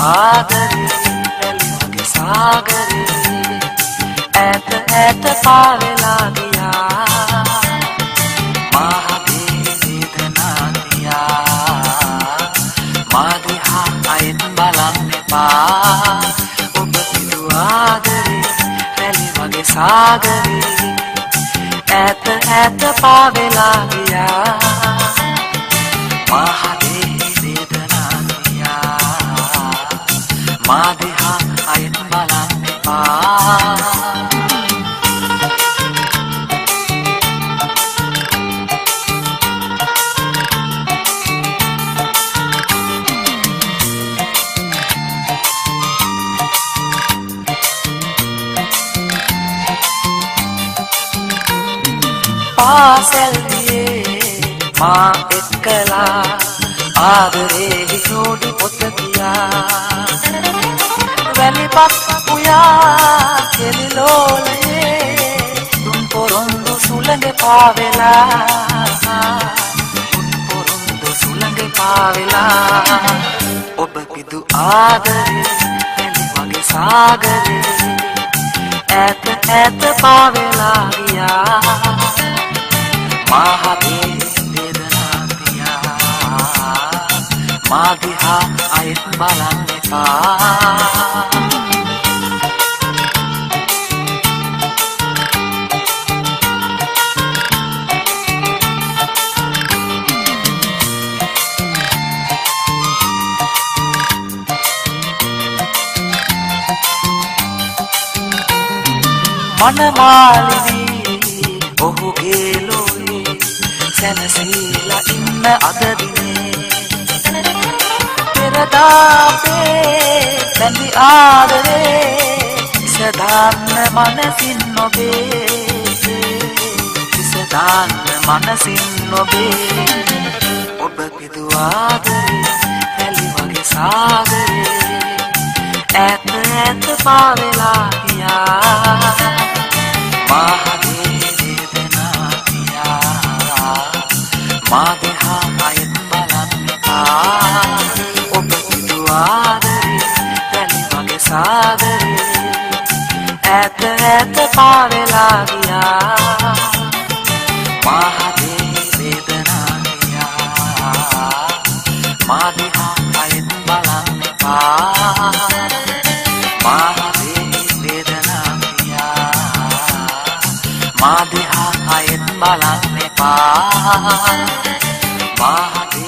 ආදරේ රැලි වගේ සාගරේ ඈත ඈත පාවෙලා ගියා මහගේ වේදනා දියා මා දිහා අයින් බලන්න එපා ඔබ පිළු ආදරේ රැලි වගේ සාගරේ ඈත ඈත පාවෙලා ගියා මහගේ වේදනා දියා මා දිහා අයින් බලන්න එපා පාසල්දියේ මා එක්කලා ආදරේ හිනෝඩු පොත තියා වැලිපත් පුයා කෙලිලෝලයේ තුන් පොරොන්දු සුළඟ පාවෙලා තුන් පොරොන්දු සුළඟ පාවෙලා ඔබ පිදු ආදරේ වැලි වගේ සාගරේ ඈත ඈත පාවෙලා ගියා මහගේ වේදනා දියා මා දිහා අයින් බලන්න එපා මනමාලිනී ඔහුගේ ලෝයේ සැනසීලා ඉන්න අද දිනේ පෙරදාපේ බැඳි ආදරේ ඉසදාන්න මනසින් නොබේ ඉසදාන්න මනසින් නොබේ ඔබ පිදු ආදරේ රැලි වගේ සාගරේ ඈත ඈත පාවෙලා ගියා මහගේ වේදනා දියා මා දිහා අයින් බලන්න එපා ඔබ පිදු ආදරේ රැලි වගේ සාගරේ ඈත ඈත පාවෙලා ගියා මහගේ වේදනා දියා මා දිහා අයින් බලන්න එපා මහගේ වේදනා දියා මා දිහා අයින් බලන්න එපා මහගේ